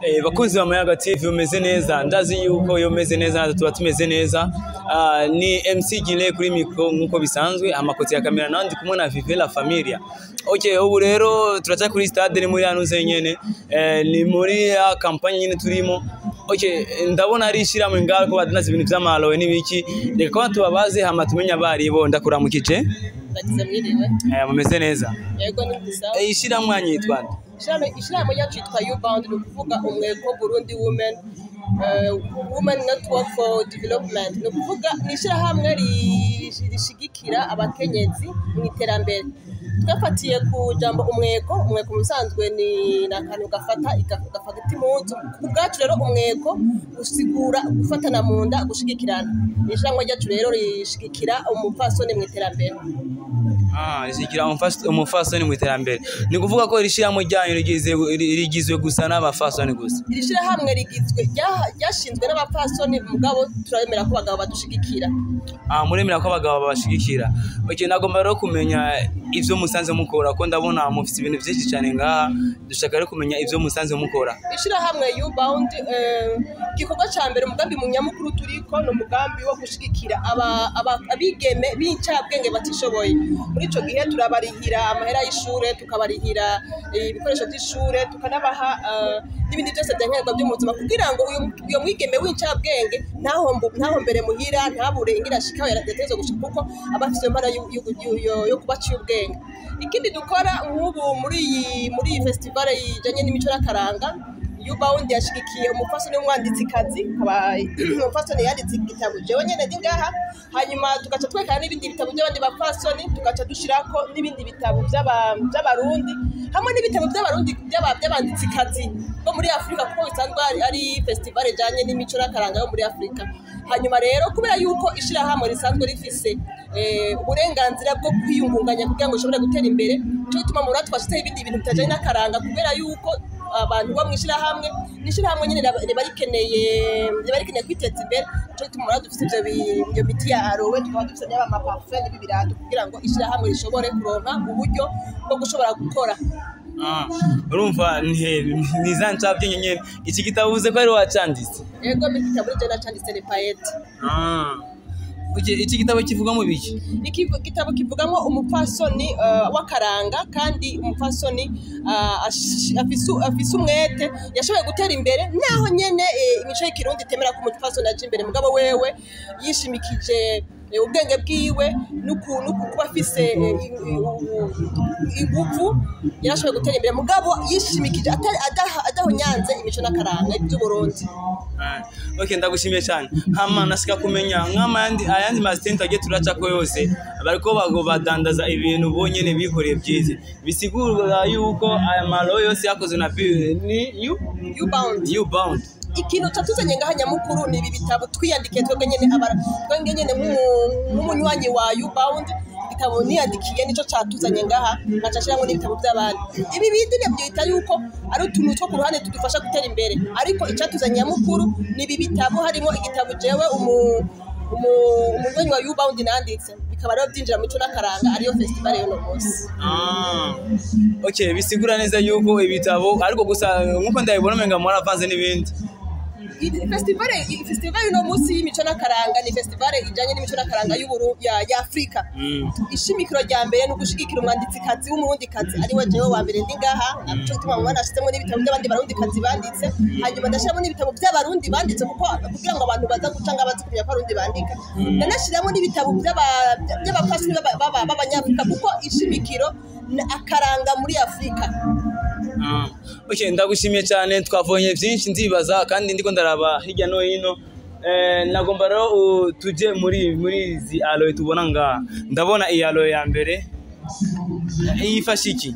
Bakunzi ba Mayaga TV umeze neza, ndazi yuko yo meze neza natwe tuba tumeze neza. Ni MC Gile kuri micro nkuko bisanzwe, amakoti ya kamera nandi kumwe na Vive la Familia. Okay, ubu rero turaca kuri stade ni muri anuze nyene, ni muri ya campagne nyene turimo. Okay, ndabona ari ishiramwe ngaho ko badanaza ibintu vy'amalowe n'ibiki. Reka ko tubabaze hama tumenya baribo ndakuramukije. Bagize mwiriwe. Mumeze neza. Yego ni bisa. Ishiramwe anyitwa Ishiramwe yacu yitwa U-Bound, ni ukuvuga umwego Burundi Women Network for Development. Ni ukuvuga ni ishirahamwe rishigikira abakenyezi mu iterambere. Twafatiye ku jambo umwego mu bisanzwe ni nakantu gafata impunzu. Ubwacu rero umwego usigura gufatana mu nda, gushigikirana. Ishiramwe ryacu rero rishigikira umupfasoni mu iterambere. Rishigikira umupfasoni mu iterambere. Ni kuvuga ko rishiramwe ryanyu rigizwe gusa n'abapfasoni gusa. Irishirahamwe rigizwe ryashinzwe n'abapfasoni, mugabo turemera ko abagabo badushigikira. Muremera ko abagabo babashigikira. Okay, nagomba rero kumenya ivyo musanze mukora, ko ndabona mufite ibintu byinshi cyane ngaha. Dushaka rero kumenya ivyo musanze mukora. Ishirahamwe U-Bound gikorwa cyambere umugambi mu nyamukuru turiko no mugambi wo gushigikira abigeme b'incabwenge batishoboye. Muri ico gihe turabarihira amahera y'ishure, tukabarihira ibikoresho by'ishure, tukanabaha n'ibindi byose byankenerwa byo mu buzima kugira ngo uyo mwigeme w'incabwenge ntahombere muhira, ntabure ingira shikaho yaratetezo gushika kuko abafite impara yo kubaciye ubwenge. Ikindi dukora nk'ubu muri iyi festival ijanye n'imico n'akaranga, U-Bound yashigikiye umupfasoni w'umwanditsikazi, umupfasoni yanditse igitabo jewe nyene ndi ngaha, hanyuma tugaca twekana n'ibindi bitabo by'abandi bapfasoni, tugaca dushirako n'ibindi bitabo by'abarundi hamwe n'ibitabo by'abarundi by'abanditsikazi bo muri Afrika, kuko bisanzwe ari festival ijanye n'imico n'akaranga yo muri Afrika. Hanyuma rero kubera yuko ishirahamwe risanzwe rifise uburenganzira bwo kwiyungunganya kugira ngo ushobore gutera imbere, cyo gituma mu rwanda twashyizeho ibindi bintu bitajanye n'akaranga, kubera yuko abantu bo mwishirahamwe n'ishirahamwe nyene barikeneye kwiteza imbere. Cyo gituma rero dufite ibyo miti ya arowe, tukaba dufite n'aba parfum n'ibirato kugira ngo ishirahamwe rishobore kuronka uburyo bwo gushobora gukora. Urumva ni za ncabye nyene. Iki gitabo uze ko ari wacanditse? Yego, mi gitabo je nacanditse ni Paete. Iki gitabo kivugamo biki? Iki gitabo kivugamo umupfasoni w'akaranga, kandi umupfasoni afise umwete yashoboye gutera imbere, naho nyene imico y'ikirundi temera ko umupfasoni aje imbere, mugabo wewe yishimikije ubwenge bwiwe n'ukuntu kuba afise ingufu yarashoboye gutera imbere, mugabo yishimikije adahonyanze imico n'akaranga by'Uburundi. Okay, ndagushimiye cyane. Hama nashaka kumenya ayandi mastent agiye turaca ko yose bariko badandaza ibintu bonyene bikoreye byize, bisigurwa yuko aya malo yose yakozwe na ni U-Bound. Ikintu cyatuzanye ngaha nyamukuru ni ibi bitabo twiyandikiye twebwe nyene nk'umunywanyi wa U-Bound. Igitabo niyandikiye nico cyatuzanye ngaha, ngacashiramo n'ibitabo by'abandi. Ibi bindi nabyo yuko ari utuntu two ku ruhande tudufasha gutera imbere, ariko icyatuzanye nyamukuru ni ibi bitabo. Harimo igitabo jewe umunywanyi wa U-Bound nanditse, bikaba rero byinjira mu mico n'akaranga, ariyo festival y'uno munsi. Okay, bisigura neza yuko ibitabo ariko gusa nkuko ndabibona menga muri avanze n'ibindi. Festival y'uno munsi y'imico n'akaranga ni festival ijanye n'imico n'akaranga ya Afrika. Ishimikiro rya mbere no gushigikira umwanditsikazi w'umurundikazi ari we jewe wa mbere ndi ngaha, cyo gituma mwana ashizemo n'ibitabo by'abandi barundikazi banditse, hanyuma ndashiramo n'ibitabo by'abarundi banditse kugira ngo abantu baza gucanga bazi kumenya ko abarundi bandika. Ndanashiramo n'ibitabo by'abapfasoni b'abanyafrika, kuko ishimikiro akaranga muri Afrika. Okay, ndagushimiye cyane, twavonye byinshi ndibaza kandi ndiko ndaraba hirya no hino. Nagomba rero tuje muri izi aloe tubona ngaha. Ndabona iyi aloe ya mbere ifasha iki?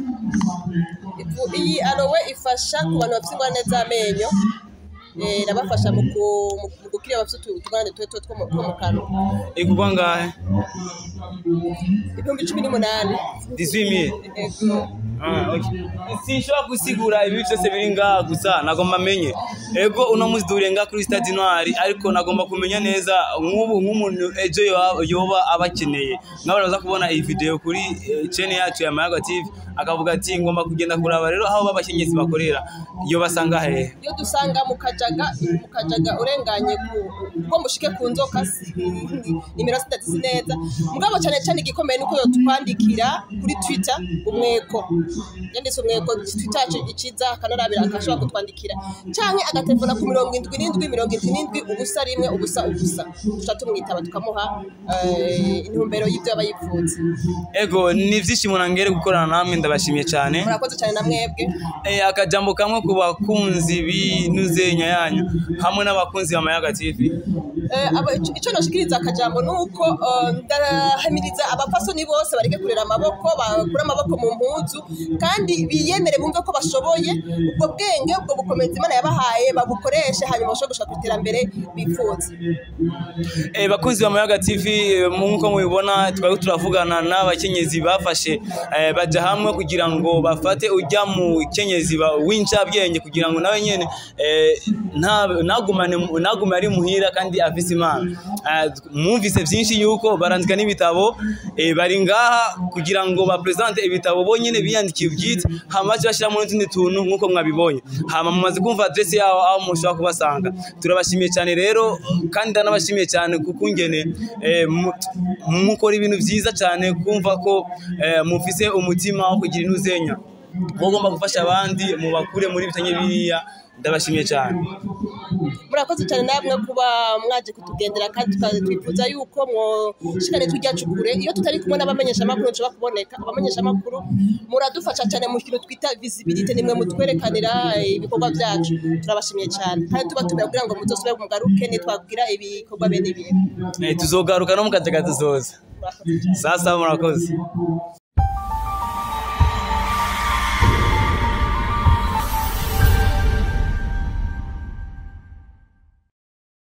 Iyi aloe ifasha ku bantu bafite ingorane z'amenyo, irabafasha mu gukira bafite utugande tuto two mu kanwa. igurwa ngahe? 18,000. 18,000. Okay. Sinshobora gusigura ibi byose biri ngaha gusa nagomba menye ego uno muzi durenga kuri Stade Noir ariko nagomba kumenya neza nk'umuntu ejo yoba abakeneye nk'abaraza kubona iyi video kuri channel yacu ya Mayaga TV akavuga ati ngomba kugenda kuraba rero aho babakenyezi bakorera yo basanga he? Yo dusanga mu Kajaga urenganye ko mushike ku nzoka nimero sitati neza mugabo cyane cyane gikomeye nuko yo twandikira kuri Twitter umweko yanditse umweko Twitter ikiza kanarabira akashobora kutwandikira canke agatelefona ku 77 ubusa rimwe ubusa tumwitaba tukamuha intumbero y'ibyo abayipfutse. Ego ni vyishimo nangere gukorana namwe ndabashimiye cyane. Murakoze cyane namwebwe. Akajambo kamwe ku bakunzi binuzenya yanyu hamwe n'abakunzi ba Mayaga TV. Ico noshikiriza akajambo nuko ndahamiriza abapasoni bose bareke kurera amaboko bakura amaboko mu mpuzu kandi biyemere bumve ko bashoboye ubwo bwenge ubwo bukomeza Imana yabahaye babukoreshe hanyuma bashobora gushaka iterambere bifuza. Bakunzi ba Mayaga TV nkuko mubibona twari turavugana n'abakenyezi bafashe baja hamwe kugira ngo bafate ujya mu kenyezi w'incabwenge kugira ngo nawe nyene nagume ari muhira kandi afise Imana. Mwumvise byinshi yuko barandika n'ibitabo bari ngaha kugira ngo ba presente ibitabo bonyene biyandikiye ubwite hamaze bashiramo n'utundi tuntu nkuko mwabibonye hama mumaze kumva address yawo aho mushobora kubasanga. Turabashimiye cyane rero kandi ndanabashimiye cyane kukungene mukora ibintu byiza cyane kumva ko mufise umutima wo kugira inuzenya mugomba gufasha abandi mu bakure muri bitanye biriya. Ndabashimiye cyane. Murakoze cyane namwe kuba mwaje kutugendera kandi twifuza yuko mwoshikane tujyacu kure iyo tutari kumwe n'abamenyesha makuru nshobora kuboneka abamenyesha makuru muradufasha cyane mu kintu twita visibility nimwe mutwerekanira ibikorwa byacu. Turabashimiye cyane kandi tuba kugira ngo muzosubire mugaruke nitwagira ibikorwa bene ibi. Tuzogaruka no mu Kajaga tuzoza. Sasa murakoze.